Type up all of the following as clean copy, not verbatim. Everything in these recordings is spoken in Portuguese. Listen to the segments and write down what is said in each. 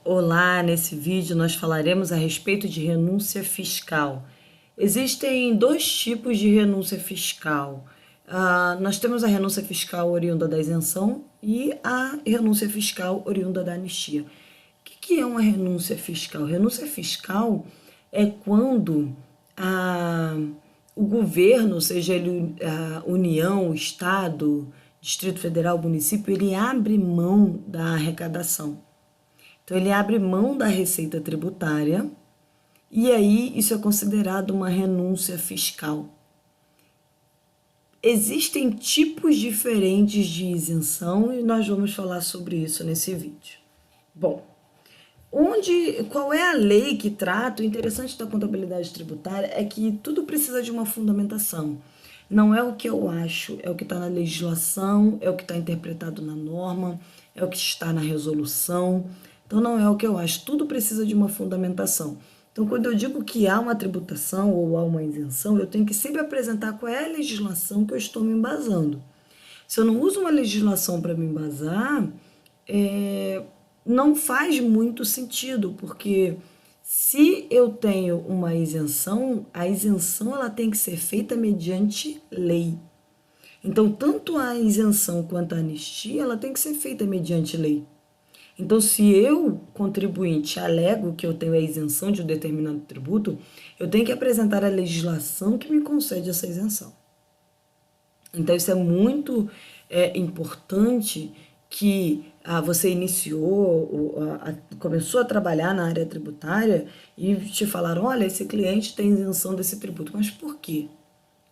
Olá, nesse vídeo nós falaremos a respeito de renúncia fiscal. Existem dois tipos de renúncia fiscal. Nós temos a renúncia fiscal oriunda da isenção e a renúncia fiscal oriunda da anistia. O que é uma renúncia fiscal? Renúncia fiscal é quando o governo, seja ele a União, o Estado, Distrito Federal, município, ele abre mão da arrecadação. Então, ele abre mão da receita tributária e aí isso é considerado uma renúncia fiscal. Existem tipos diferentes de isenção e nós vamos falar sobre isso nesse vídeo. Bom, qual é a lei que trata? O interessante da contabilidade tributária é que tudo precisa de uma fundamentação. Não é o que eu acho, é o que está na legislação, é o que está interpretado na norma, é o que está na resolução. Então, não é o que eu acho, tudo precisa de uma fundamentação. Então, quando eu digo que há uma tributação ou há uma isenção, eu tenho que sempre apresentar qual é a legislação que eu estou me embasando. Se eu não uso uma legislação para me embasar, não faz muito sentido, porque se eu tenho uma isenção, a isenção ela tem que ser feita mediante lei. Então, tanto a isenção quanto a anistia, ela tem que ser feita mediante lei. Então, se eu, contribuinte, alego que eu tenho a isenção de um determinado tributo, eu tenho que apresentar a legislação que me concede essa isenção. Então, isso é muito importante que você iniciou, começou a trabalhar na área tributária e te falaram, olha, esse cliente tem isenção desse tributo. Mas por quê?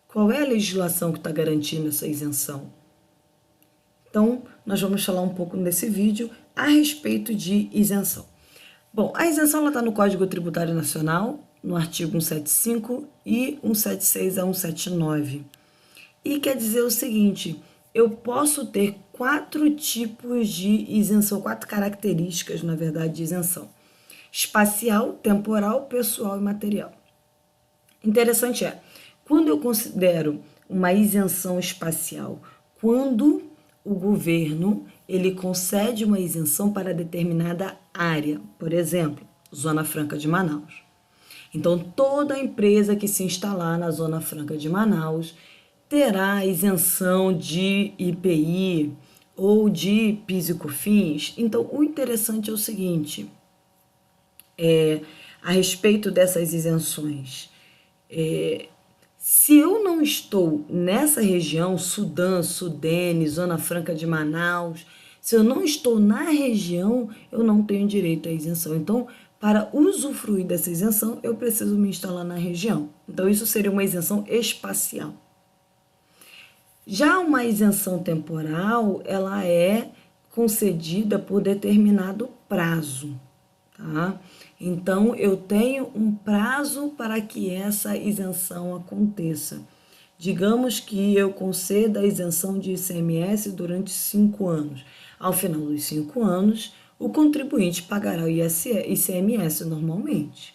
Qual é a legislação que está garantindo essa isenção? Então, nós vamos falar um pouco nesse vídeo a respeito de isenção. Bom, a isenção está no Código Tributário Nacional, no artigo 175 e 176 a 179. E quer dizer o seguinte, eu posso ter 4 tipos de isenção, 4 características, na verdade, de isenção. Espacial, temporal, pessoal e material. Interessante quando eu considero uma isenção espacial, quando o governo ele concede uma isenção para determinada área, por exemplo, Zona Franca de Manaus. Então, toda empresa que se instalar na Zona Franca de Manaus terá isenção de IPI ou de PIS e COFINS. Então, o interessante é o seguinte, a respeito dessas isenções, se eu não estou nessa região, Sudã, Sudene, Zona Franca de Manaus, se eu não estou na região, eu não tenho direito à isenção. Então, para usufruir dessa isenção, eu preciso me instalar na região. Então, isso seria uma isenção espacial. Já uma isenção temporal, ela é concedida por determinado prazo, tá? Então, eu tenho um prazo para que essa isenção aconteça. Digamos que eu conceda a isenção de ICMS durante 5 anos. Ao final dos 5 anos, o contribuinte pagará o ICMS normalmente.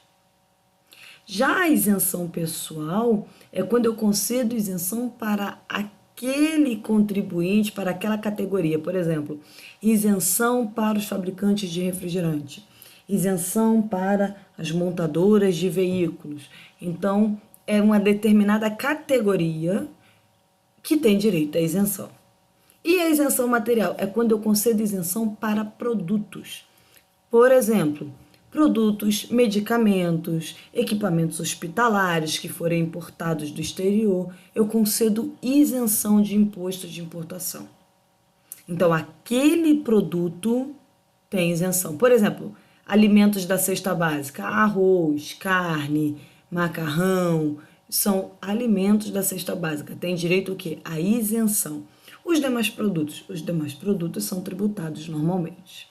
Já a isenção pessoal é quando eu concedo isenção para aquele contribuinte, para aquela categoria. Por exemplo, isenção para os fabricantes de refrigerante. Isenção para as montadoras de veículos. Então, é uma determinada categoria que tem direito à isenção. E a isenção material é quando eu concedo isenção para produtos. Por exemplo, produtos, medicamentos, equipamentos hospitalares que forem importados do exterior, eu concedo isenção de imposto de importação. Então, aquele produto tem isenção. Por exemplo, alimentos da cesta básica, arroz, carne, macarrão, são alimentos da cesta básica. Tem direito o quê? A isenção. Os demais produtos são tributados normalmente.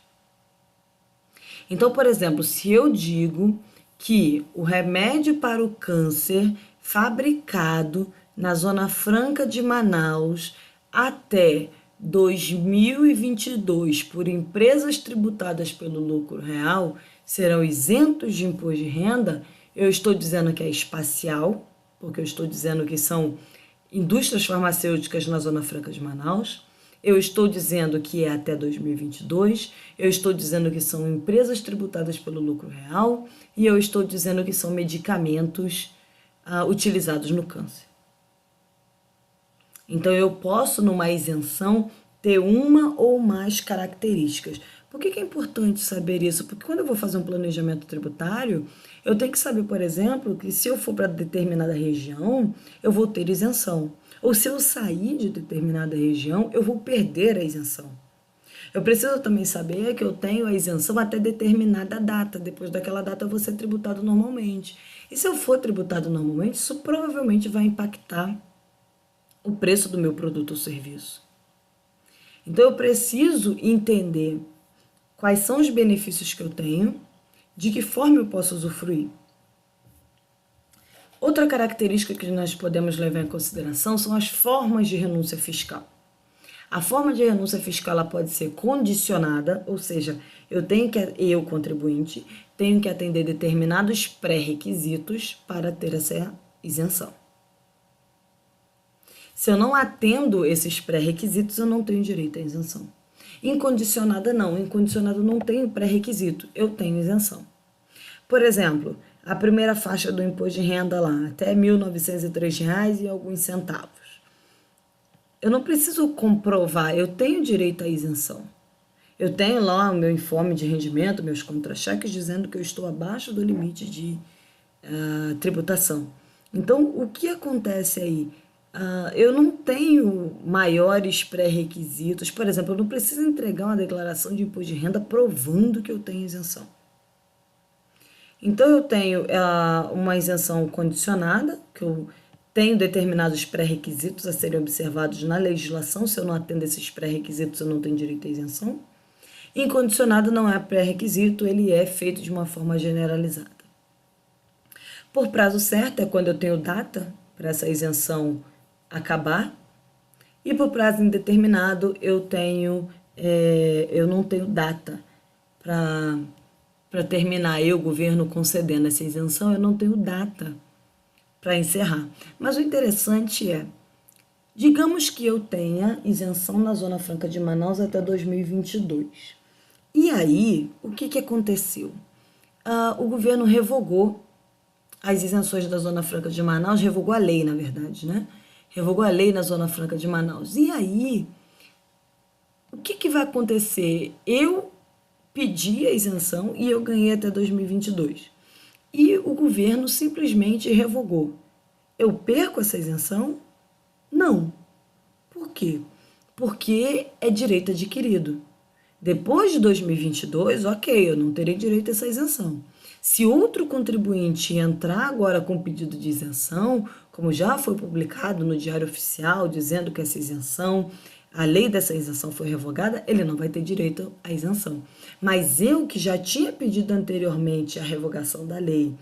Então, por exemplo, se eu digo que o remédio para o câncer fabricado na Zona Franca de Manaus até 2022 por empresas tributadas pelo lucro real serão isentos de imposto de renda, eu estou dizendo que é espacial, porque eu estou dizendo que são indústrias farmacêuticas na Zona Franca de Manaus, Eu estou dizendo que é até 2022, eu estou dizendo que são empresas tributadas pelo lucro real e eu estou dizendo que são medicamentos utilizados no câncer. Então, eu posso, numa isenção, ter uma ou mais características. Por que é importante saber isso? Porque quando eu vou fazer um planejamento tributário, eu tenho que saber, por exemplo, que se eu for para determinada região, eu vou ter isenção. Ou se eu sair de determinada região, eu vou perder a isenção. Eu preciso também saber que eu tenho a isenção até determinada data. Depois daquela data, eu vou ser tributado normalmente. E se eu for tributado normalmente, isso provavelmente vai impactar o preço do meu produto ou serviço. Então, eu preciso entender quais são os benefícios que eu tenho, de que forma eu posso usufruir. Outra característica que nós podemos levar em consideração são as formas de renúncia fiscal. A forma de renúncia fiscal ela pode ser condicionada, ou seja, eu, contribuinte, tenho que atender determinados pré-requisitos para ter essa isenção. Se eu não atendo esses pré-requisitos, eu não tenho direito à isenção. Incondicionada não, incondicionada não tenho pré-requisito, eu tenho isenção. Por exemplo, a primeira faixa do imposto de renda lá, até R$ 1.903 e alguns centavos. Eu não preciso comprovar, eu tenho direito à isenção. Eu tenho lá o meu informe de rendimento, meus contra-cheques, dizendo que eu estou abaixo do limite de tributação. Então, o que acontece aí? Eu não tenho maiores pré-requisitos. Por exemplo, eu não preciso entregar uma declaração de imposto de renda provando que eu tenho isenção. Então, eu tenho uma isenção condicionada, que eu tenho determinados pré-requisitos a serem observados na legislação. Se eu não atendo esses pré-requisitos, eu não tenho direito à isenção. Incondicionado não é pré-requisito, ele é feito de uma forma generalizada. Por prazo certo é quando eu tenho data para essa isenção acabar, e por prazo indeterminado eu não tenho data para terminar. Eu, governo, concedendo essa isenção, eu não tenho data para encerrar. Mas o interessante é, digamos que eu tenha isenção na Zona Franca de Manaus até 2022. E aí, o que aconteceu? O governo revogou as isenções da Zona Franca de Manaus, revogou a lei, na verdade, né? Revogou a lei na Zona Franca de Manaus. E aí, o que vai acontecer? Eu pedi a isenção e eu ganhei até 2022. E o governo simplesmente revogou. Eu perco essa isenção? Não. Por quê? Porque é direito adquirido. Depois de 2022, ok, eu não terei direito a essa isenção. Se outro contribuinte entrar agora com pedido de isenção, como já foi publicado no Diário Oficial, dizendo que essa isenção, a lei dessa isenção foi revogada, ele não vai ter direito à isenção. Mas eu, que já tinha pedido anteriormente a revogação da lei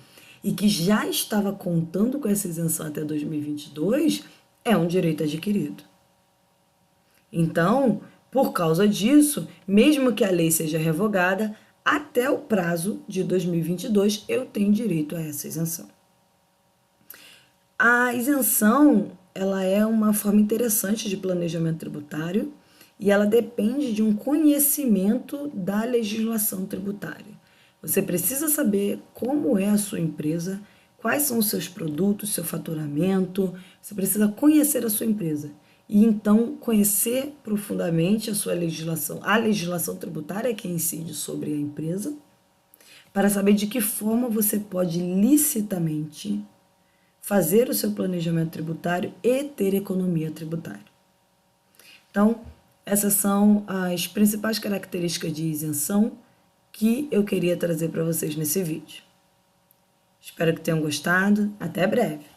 e que já estava contando com essa isenção até 2022, é um direito adquirido. Então, por causa disso, mesmo que a lei seja revogada, até o prazo de 2022 eu tenho direito a essa isenção. A isenção, ela é uma forma interessante de planejamento tributário e ela depende de um conhecimento da legislação tributária. Você precisa saber como é a sua empresa, quais são os seus produtos, seu faturamento, você precisa conhecer a sua empresa. E então conhecer profundamente a sua legislação. A legislação tributária é que incide sobre a empresa, para saber de que forma você pode licitamente fazer o seu planejamento tributário e ter economia tributária. Então, essas são as principais características de isenção que eu queria trazer para vocês nesse vídeo. Espero que tenham gostado. Até breve!